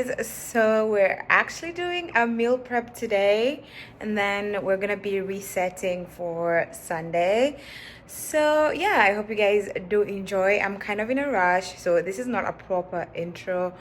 guys, so we're actually doing a meal prep today, and then we're gonna be resetting for Sunday. So yeah, I hope you guys do enjoy. I'm kind of in a rush, so this is not a proper intro,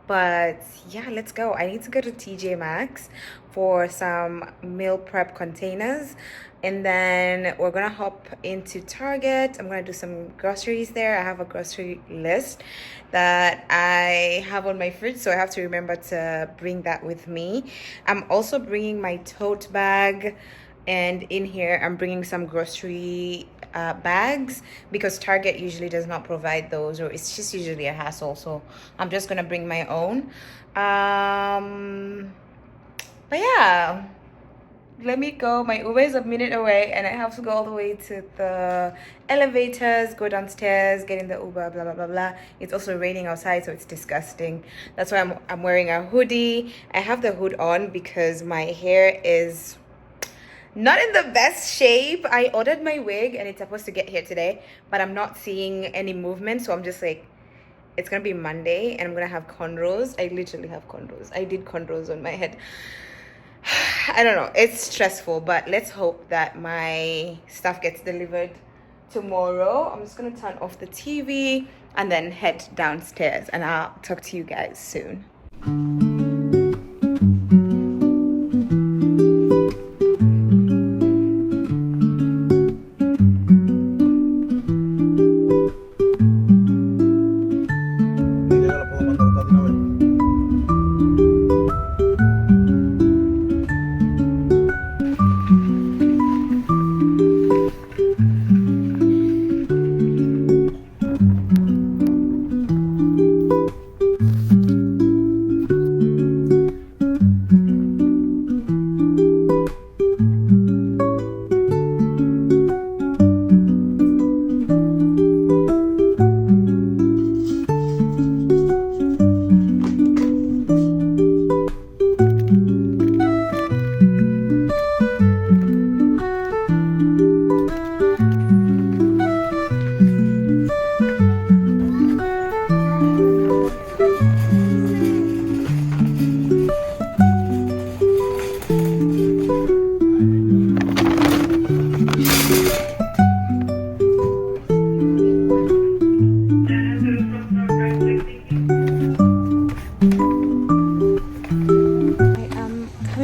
but yeah, let's go. I need to go to TJ Maxx for some meal prep containers, and then we're gonna hop into Target. I'm gonna do some groceries there. I have a grocery list that I have on my fridge, so I have to remember to bring that with me. I'm also bringing my tote bag, and in here I'm bringing some grocery bags because Target usually does not provide those, or it's just usually a hassle, so I'm just gonna bring my own. But yeah, let me go. My Uber is a minute away, and I have to go all the way to the elevators, go downstairs, get in the Uber, blah blah blah blah. It's also raining outside, so it's disgusting. That's why I'm wearing a hoodie. I have the hood on because my hair is not in the best shape. I ordered my wig and it's supposed to get here today, but I'm not seeing any movement, so I'm just like, it's gonna be Monday and I'm gonna have cornrows. I literally have cornrows. I did cornrows on my head. I don't know, it's stressful, but let's hope that my stuff gets delivered tomorrow. I'm just gonna turn off the TV and then head downstairs, and I'll talk to you guys soon.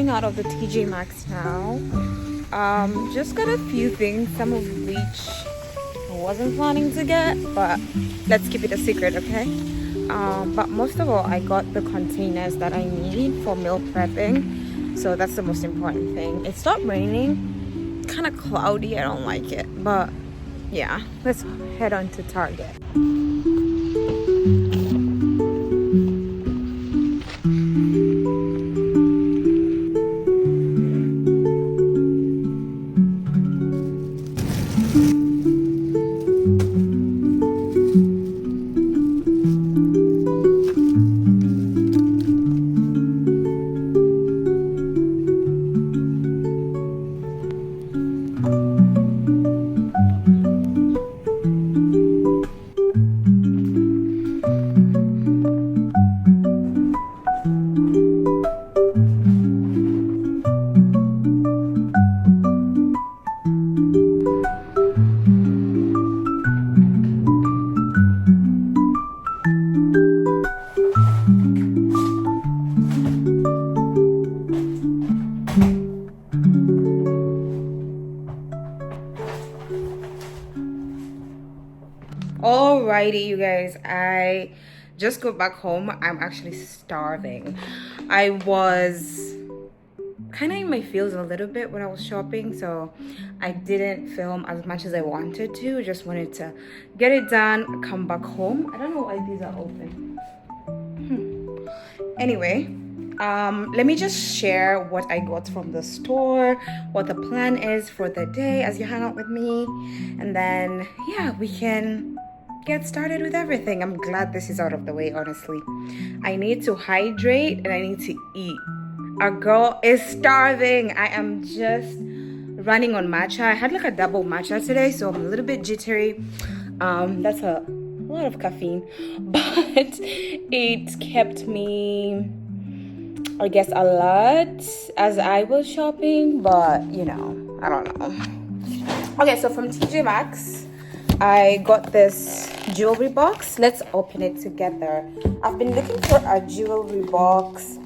Out of the TJ Maxx now. Just got a few things, some of which I wasn't planning to get, but let's keep it a secret, okay? But most of all, I got the containers that I need for meal prepping, so that's the most important thing. It stopped raining, kind of cloudy, I don't like it, but yeah, let's head on to Target. Alrighty, you guys, I just got back home. I'm actually starving. I was kind of in my feels a little bit when I was shopping, so I didn't film as much as I wanted to. Just wanted to get it done, come back home. I don't know why these are open. Anyway, let me just share what I got from the store, what the plan is for the day as you hang out with me, and then yeah, we can get started with everything. I'm glad this is out of the way, honestly. I need to hydrate and I need to eat. Our girl is starving. I am just running on matcha. I had like a double matcha today, so I'm a little bit jittery. That's a lot of caffeine, but it kept me I guess a lot as I was shopping, but you know, I don't know. Okay, so from TJ Maxx, I got this jewelry box. Let's open it together. I've been looking for a jewelry box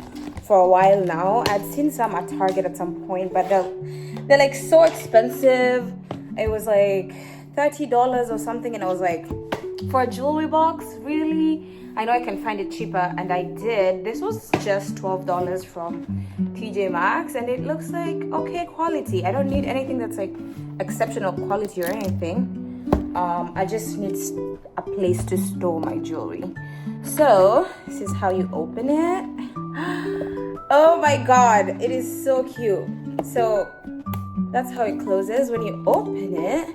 for a while now. I'd seen some at Target at some point, but they're like so expensive. It was like $30 or something, and I was like, for a jewelry box, really? I know I can find it cheaper, and I did. This was just $12 from TJ Maxx, and it looks like okay quality. I don't need anything that's like exceptional quality or anything. I just need a place to store my jewelry. So this is how you open it. Oh my god, it is so cute. So that's how it closes. When you open it,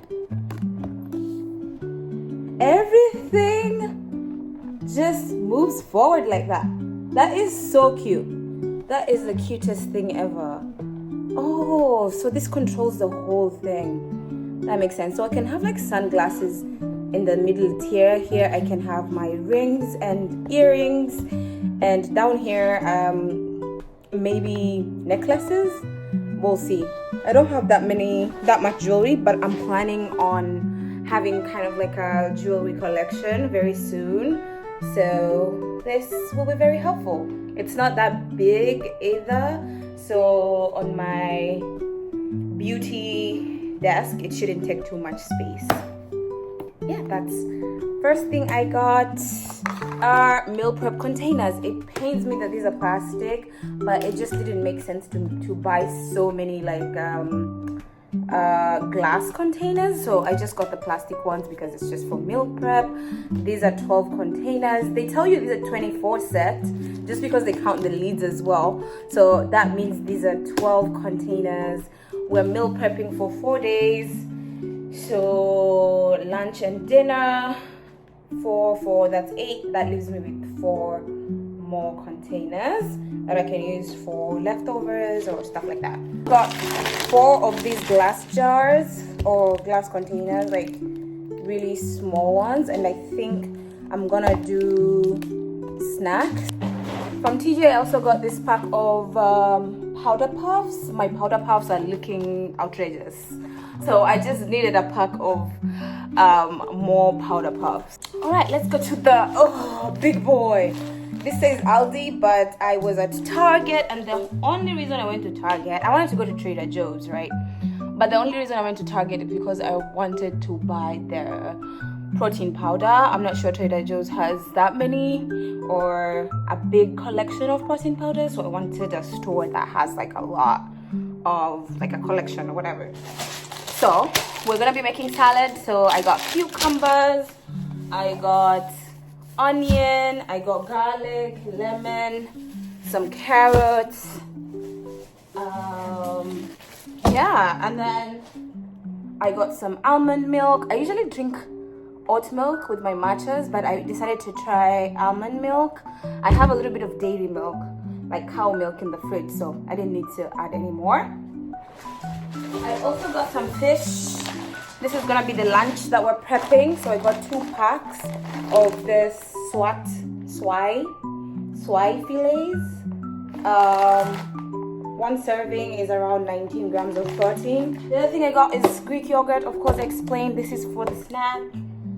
everything just moves forward like that. That is so cute. That is the cutest thing ever. Oh, so this controls the whole thing. That makes sense. So I can have like sunglasses in the middle tier. Here I can have my rings and earrings, and down here maybe necklaces. We'll see. I don't have that much jewelry, but I'm planning on having kind of like a jewelry collection very soon. So this will be very helpful. It's not that big either, so on my beauty desk it shouldn't take too much space. Yeah, that's first thing I got are meal prep containers. It pains me that these are plastic, but it just didn't make sense to buy so many like glass containers, so I just got the plastic ones because it's just for meal prep. These are 12 containers. They tell you these are 24 sets just because they count the lids as well, so that means these are 12 containers. We're meal prepping for 4 days, so lunch and dinner, four, that's 8. That leaves me with 4 more containers that I can use for leftovers or stuff like that. Got 4 of these glass jars or glass containers, like really small ones, and I think I'm gonna do snacks. From TJ I also got this pack of powder puffs. My powder puffs are looking outrageous, so I just needed a pack of more powder puffs. All right, let's go to the big boy. This says Aldi, but I was at Target, and the only reason I went to Target, I wanted to go to Trader Joe's, right? But the only reason I went to Target is because I wanted to buy their protein powder. I'm not sure Trader Joe's has that many or a big collection of protein powder, so I wanted a store that has like a lot of like a collection or whatever. So we're gonna be making salad, so I got cucumbers, I got onion, I got garlic, lemon, some carrots, yeah, and then I got some almond milk. I usually drink oat milk with my matchas, but I decided to try almond milk. I have a little bit of dairy milk, like cow milk in the fridge, so I didn't need to add any more. I also got some fish. This is gonna be the lunch that we're prepping, so I got 2 packs of this swai fillets. One serving is around 19 grams of protein. The other thing I got is Greek yogurt. Of course, I explained this is for the snack.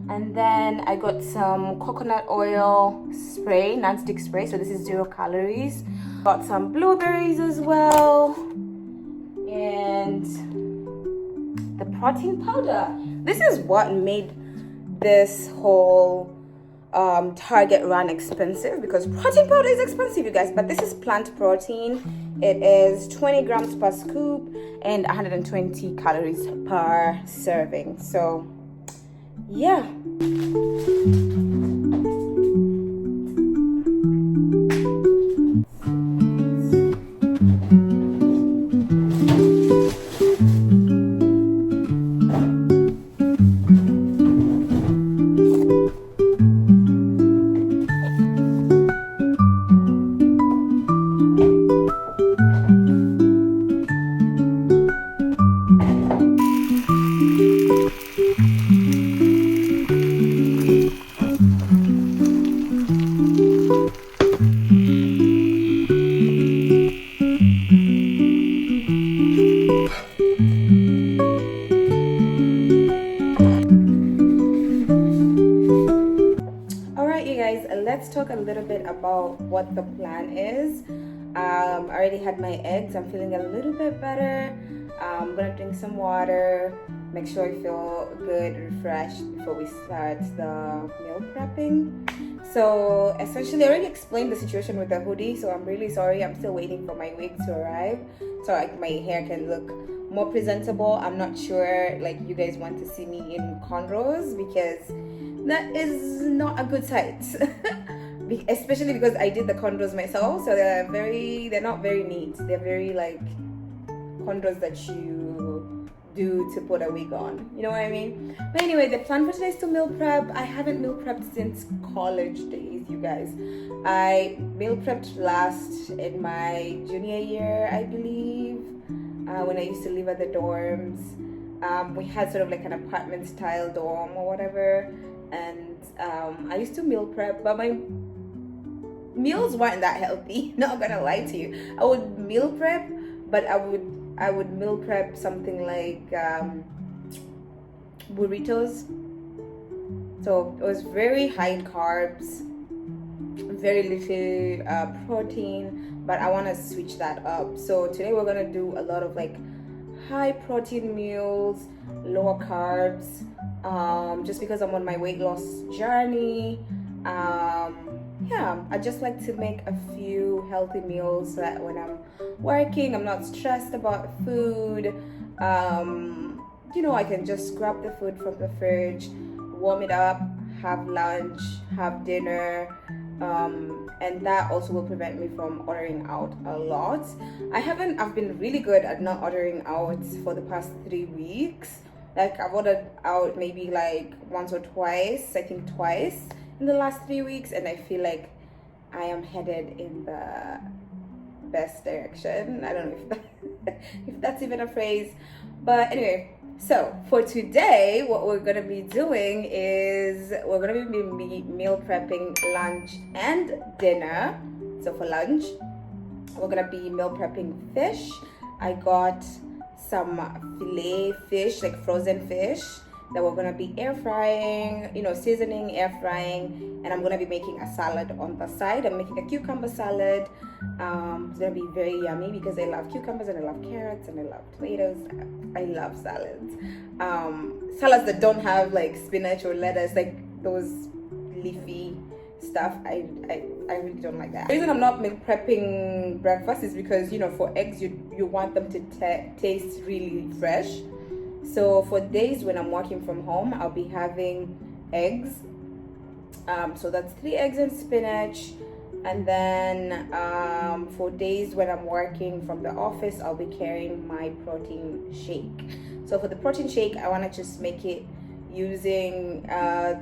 And then I got some coconut oil spray, non-stick spray, so this is 0 calories. Got some blueberries as well, and the protein powder. This is what made this whole Target run expensive, because protein powder is expensive, you guys, but this is plant protein. It is 20 grams per scoop and 120 calories per serving. So yeah. let's talk a little bit about what the plan is. I already had my eggs. I'm feeling a little bit better. I'm gonna drink some water, make sure I feel good, refreshed before we start the meal prepping. So essentially, I already explained the situation with the hoodie, so I'm really sorry. I'm still waiting for my wig to arrive so like my hair can look more presentable. I'm not sure like you guys want to see me in cornrows because that is not a good sight. Especially because I did the cornrows myself, so they're not very neat. They're very like cornrows that you do to put a wig on, you know what I mean? But anyway, the plan for today is to meal prep. I haven't meal prepped since college days, you guys. I meal prepped last in my junior year, I believe, when I used to live at the dorms. We had sort of like an apartment style dorm or whatever, and I used to meal prep, but my meals weren't that healthy. Not gonna lie to you. I would meal prep, but I would meal prep something like burritos. So it was very high in carbs, very little protein, but I want to switch that up. So today we're gonna do a lot of like high protein meals, lower carbs, just because I'm on my weight loss journey. Yeah, I just like to make a few healthy meals so that when I'm working, I'm not stressed about food. You know, I can just grab the food from the fridge, warm it up, have lunch, have dinner, and that also will prevent me from ordering out a lot. I've been really good at not ordering out for the past 3 weeks. Like I've ordered out maybe like once or twice, I think twice in the last 3 weeks, and I feel like I am headed in the best direction. I don't know if if that's even a phrase, but anyway. So for today, what we're gonna be doing is we're gonna be meal prepping lunch and dinner. So for lunch, we're gonna be meal prepping fish. I got some filet fish, like frozen fish, that we're gonna be air frying, you know, seasoning, air frying, and I'm gonna be making a salad on the side. I'm making a cucumber salad. It's gonna be very yummy because I love cucumbers and I love carrots and I love tomatoes. I love salads. Salads that don't have like spinach or lettuce, like those leafy stuff. I really don't like that. The reason I'm not meal prepping breakfast is because, you know, for eggs you want them to taste really fresh. So for days when I'm working from home, I'll be having eggs. So that's 3 eggs and spinach. And then for days when I'm working from the office, I'll be carrying my protein shake. So for the protein shake, I want to just make it using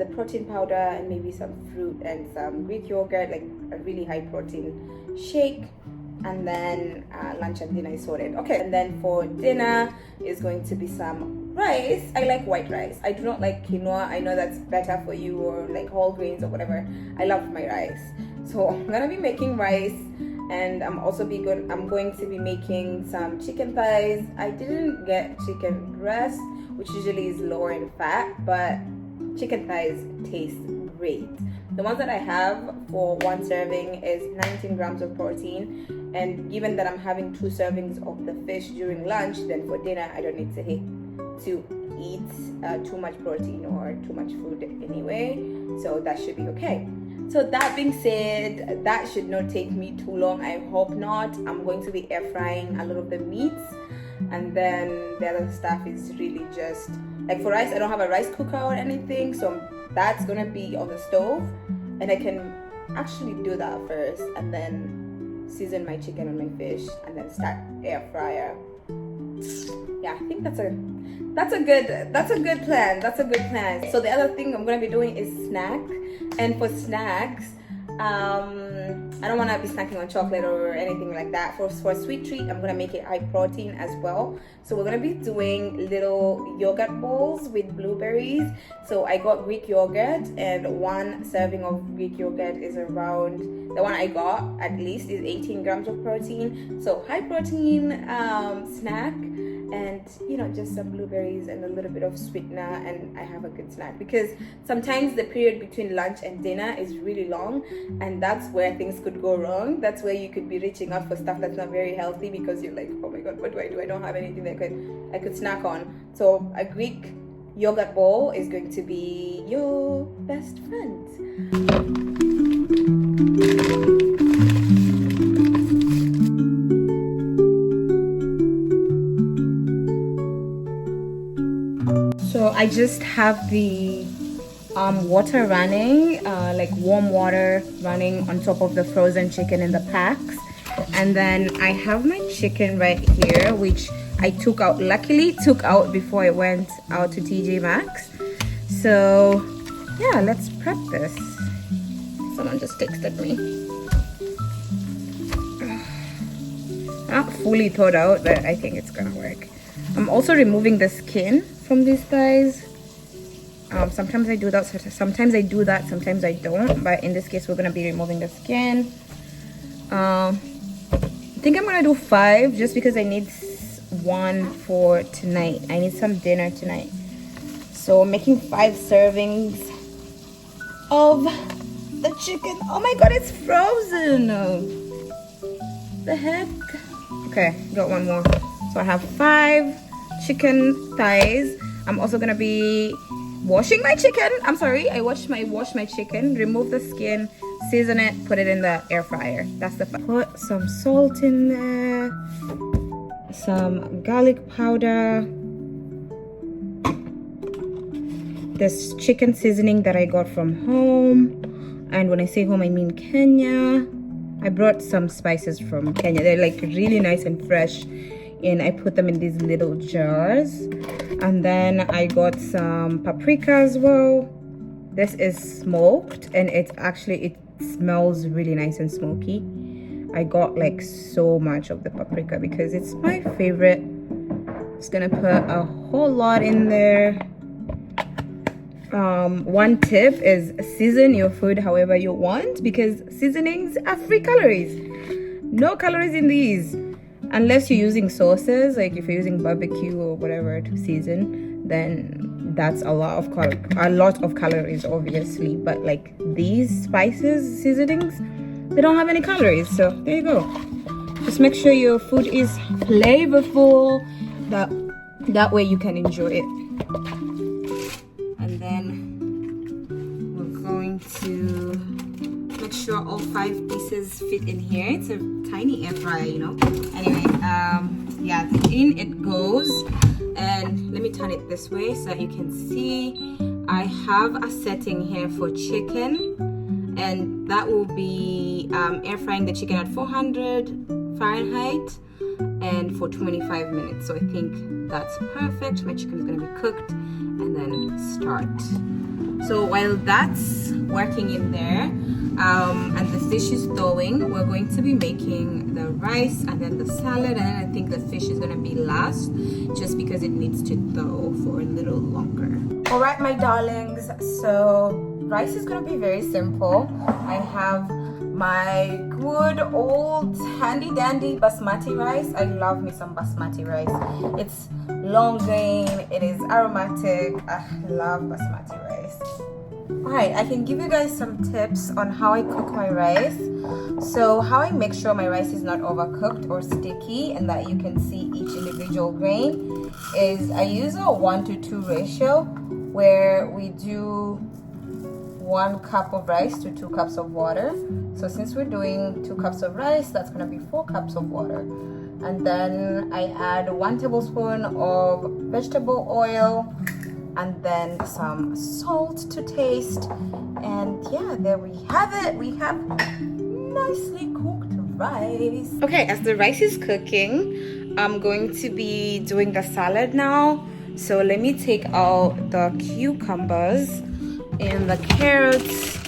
the protein powder and maybe some fruit and some Greek yogurt, like a really high protein shake. And then lunch and dinner is sorted. Okay, and then for dinner is going to be some rice. I like white rice. I do not like quinoa. I know that's better for you, or like whole grains or whatever. I love my rice. So I'm gonna be making rice, and I'm going to be making some chicken thighs. I didn't get chicken breast, which usually is lower in fat, but chicken thighs taste great. The ones that I have for 1 serving is 19 grams of protein, and given that I'm having 2 servings of the fish during lunch, then for dinner I don't need to eat too much protein or too much food anyway, so that should be okay. So that being said, that should not take me too long. I hope not. I'm going to be air frying a lot of the meats, and then the other stuff is really just like for rice. I don't have a rice cooker or anything, so that's gonna be on the stove, and I can actually do that first and then season my chicken and my fish and then start air fryer. Yeah, I think that's a good plan. So the other thing I'm gonna be doing is snack, and for snacks, I don't want to be snacking on chocolate or anything like that. For a sweet treat, I'm gonna make it high protein as well. So we're gonna be doing little yogurt bowls with blueberries. So I got Greek yogurt, and 1 serving of Greek yogurt is around, the one I got at least is 18 grams of protein. So high protein snack. and you know, just some blueberries and a little bit of sweetener, and I have a good snack. Because sometimes the period between lunch and dinner is really long, and that's where things could go wrong. That's where you could be reaching out for stuff that's not very healthy, because you're like, oh my god, what do? I don't have anything that I could snack on. So a Greek yogurt bowl is going to be your best friend. So I just have the water running, like warm water running on top of the frozen chicken in the packs. And then I have my chicken right here, which I took out, luckily took out before I went out to TJ Maxx. So yeah, let's prep this. Someone just texted me. Not fully thought out, but I think it's gonna work. I'm also removing the skin from these guys. Sometimes I do that, sometimes I don't, but in this case we're gonna be removing the skin. I think I'm gonna do 5 just because I need 1 for tonight. I need some dinner tonight, so I'm making 5 servings of the chicken. Oh my god, it's frozen. The heck. Okay, got 1 more. So I have 5 chicken thighs. I'm also gonna be washing my chicken. I'm sorry, I wash my chicken, remove the skin, season it, put it in the air fryer. That's the put some salt in there, some garlic powder, this chicken seasoning that I got from home, and when I say home I mean Kenya. I brought some spices from Kenya. They're like really nice and fresh, and I put them in these little jars. And then I got some paprika as well. This is smoked, and it smells really nice and smoky. I got like so much of the paprika because it's my favorite. Just gonna put a whole lot in there. One tip is season your food however you want, because seasonings are free calories. No calories in these unless you're using sauces. Like if you're using barbecue or whatever to season, then that's a lot of calories obviously. But like these spices, seasonings, they don't have any calories. So there you go. Just make sure your food is flavorful, that way you can enjoy it. And then we're going to make sure all 5 pieces fit in here. It's a tiny air fryer, you know. Anyway, yeah, in it goes. And let me turn it this way so that you can see. I have a setting here for chicken, and that will be air frying the chicken at 400 Fahrenheit and for 25 minutes. So I think that's perfect. My chicken is going to be cooked, and then start. So while that's working in there, and the fish is thawing, we're going to be making the rice and then the salad, and I think the fish is gonna be last just because it needs to thaw for a little longer. All right, my darlings, so rice is gonna be very simple. I have my good old handy dandy basmati rice. I love me some basmati rice. It's long grain, it is aromatic. I love basmati rice. Alright, I can give you guys some tips on how I cook my rice. So how I make sure my rice is not overcooked or sticky and that you can see each individual grain is I use a 1:2 ratio, where we do 1 cup of rice to 2 cups of water. So since we're doing 2 cups of rice, that's going to be 4 cups of water. And then I add 1 tablespoon of vegetable oil, and then some salt to taste. And yeah, there we have it. We have nicely cooked rice. Okay, as the rice is cooking, I'm going to be doing the salad now. So let me take out the cucumbers and the carrots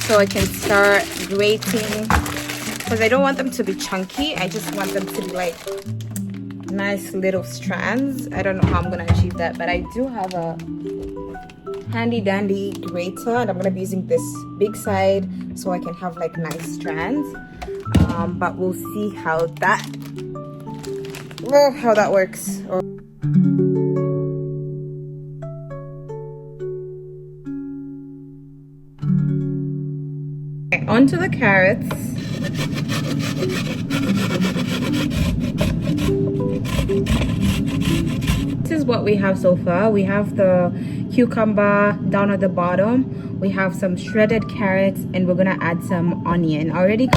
so I can start grating, because I don't want them to be chunky. I just want them to be like nice little strands. I don't know how I'm gonna achieve that, but I do have a handy dandy grater, and I'm gonna be using this big side so I can have like nice strands. But we'll see how that works. Okay, onto the carrots. This is what we have so far. We have the cucumber down at the bottom. We have some shredded carrots, and we're gonna add some onion. I already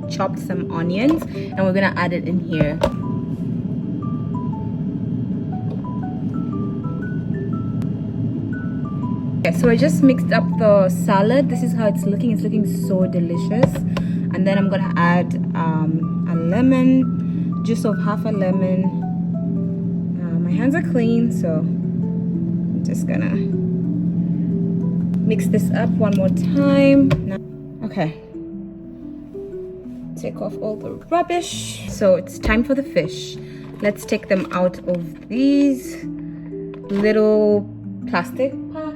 chopped some onions, and we're gonna add it in here. Okay, so I just mixed up the salad. This is how it's looking. It's looking so delicious. And then I'm gonna add a lemon, juice of half a lemon. My hands are clean, so I'm just gonna mix this up one more time. Okay, take off all the rubbish. So it's time for the fish. Let's take them out of these little plastic packs.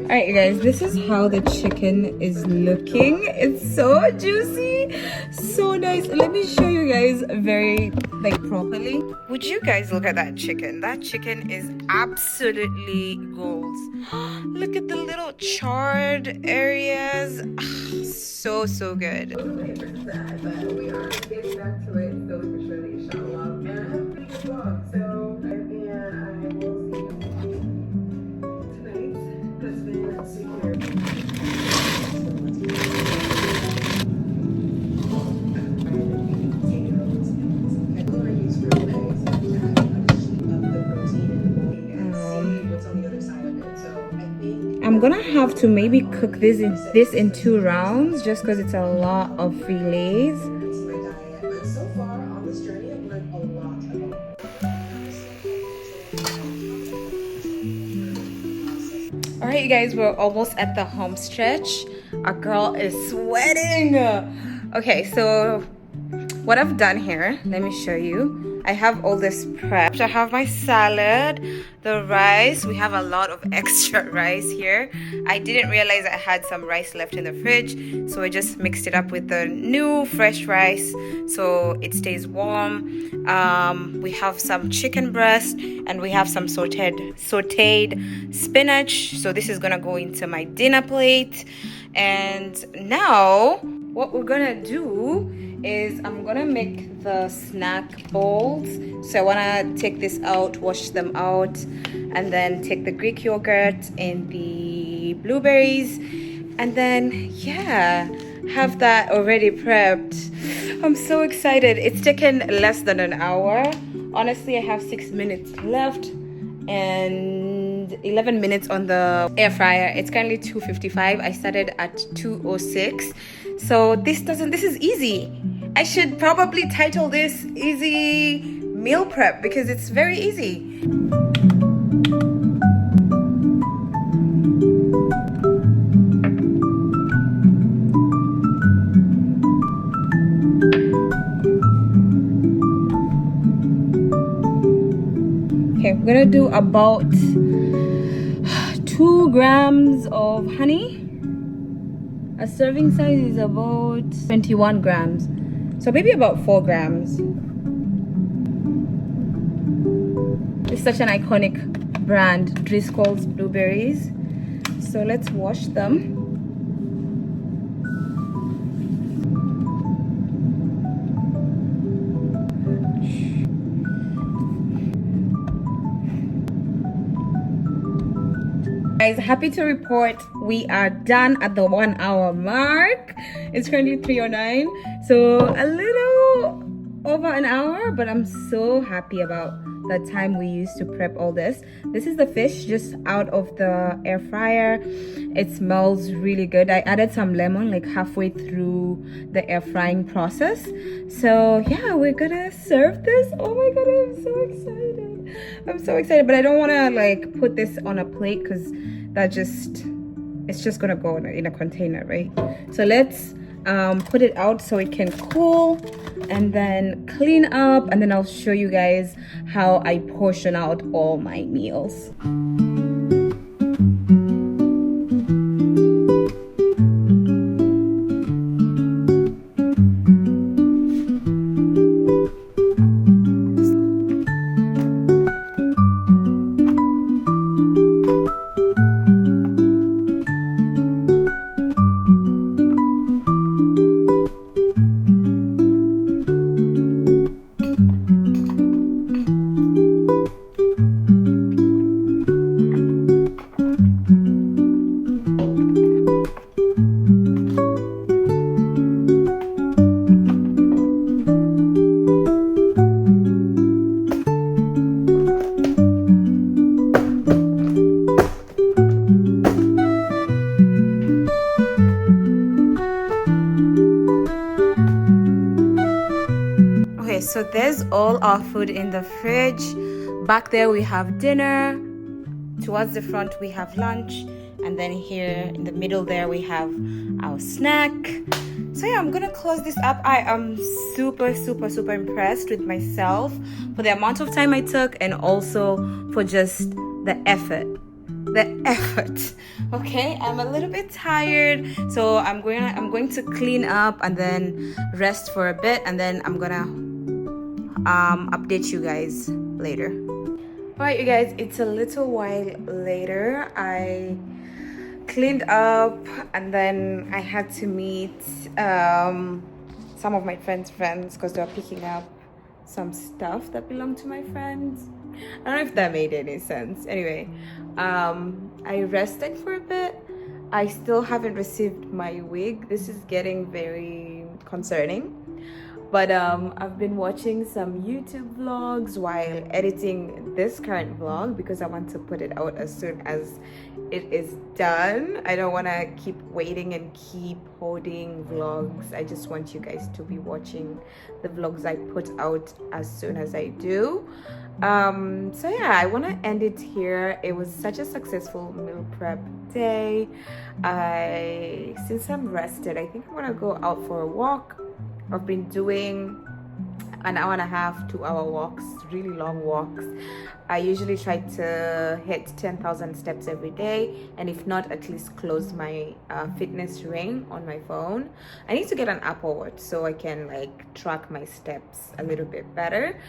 Alright, you guys, this is how the chicken is looking. It's so juicy, so nice. Let me show you guys very properly. Would you guys look at that chicken? That chicken is absolutely gold. Look at the little charred areas. So good. But we are getting back to it slowly but surely, inshallah. And I have a pretty good vlog, so I will see you tonight. That's been secure. I'm gonna have to maybe cook this in 2 rounds just because it's a lot of fillets. All right, you guys, we're almost at the home stretch. Our girl is sweating. Okay, so what I've done here, let me show you. I have all this prepped. I have my salad, the rice. We have a lot of extra rice here. I didn't realize I had some rice left in the fridge, so I just mixed it up with the new fresh rice so it stays warm. We have some chicken breast, and we have some sauteed spinach. So this is gonna go into my dinner plate. And now what we're gonna do is I'm gonna make the snack bowls. So I wanna take this out, wash them out, and then take the Greek yogurt and the blueberries, and then yeah, have that already prepped. I'm so excited. It's taken less than an hour. Honestly, I have 6 minutes left and 11 minutes on the air fryer. It's currently 2:55. I started at 2:06. So this is easy. I should probably title this easy meal prep because it's very easy. Okay, we're gonna do about 2 grams of honey. A serving size is about 21 grams. So maybe about 4 grams. It's such an iconic brand, Driscoll's blueberries. So let's wash them. Guys, happy to report we are done at the 1 hour mark. It's currently 3:09, so a little over an hour, but I'm so happy about the time we used to prep all this. This is the fish just out of the air fryer. It smells really good. I added some lemon like halfway through the air frying process. So yeah, we're gonna serve this. Oh my god, I'm so excited. I'm so excited, but I don't want to like put this on a plate because that just, it's just gonna go in a container, right? So let's put it out so it can cool and then clean up, and then I'll show you guys how I portion out all my meals. Okay, so there's all our food in the fridge. Back there we have dinner. Towards the front we have lunch, and then here in the middle there we have our snack. So yeah, I'm gonna close this up. I am super impressed with myself for the amount of time I took, and also for just the effort. Okay, I'm a little bit tired, so I'm going to clean up and then rest for a bit, and then I'm gonna update you guys later. Alright, you guys, it's a little while later. I cleaned up and then I had to meet some of my friends because they were picking up some stuff that belonged to my friends. I don't know if that made any sense. Anyway, I rested for a bit. I still haven't received my wig. This is getting very concerning. But I've been watching some YouTube vlogs while editing this current vlog because I want to put it out as soon as it is done. I don't want to keep waiting and keep holding vlogs. I just want you guys to be watching the vlogs I put out as soon as I do. So yeah, I want to end it here. It was such a successful meal prep day. Since I'm rested, I think I'm gonna go out for a walk. I've been doing an hour and a half, 2 hour walks, really long walks. I usually try to hit 10,000 steps every day, and if not, at least close my fitness ring on my phone. I need to get an Apple Watch so I can like track my steps a little bit better.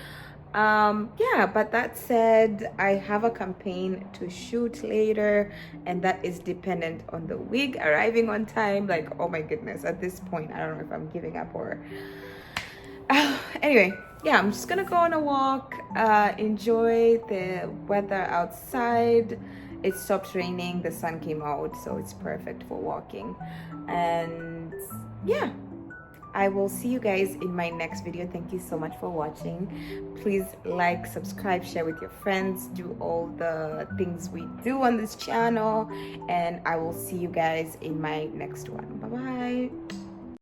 Yeah, but that said, I have a campaign to shoot later, and that is dependent on the wig arriving on time. Like, oh my goodness, at this point I don't know if I'm giving up or anyway, yeah, I'm just gonna go on a walk, enjoy the weather outside. It stopped raining, the sun came out, so it's perfect for walking. And yeah, I will see you guys in my next video. Thank you so much for watching. Please like, subscribe, share with your friends, do all the things we do on this channel, and I will see you guys in my next one. Bye bye.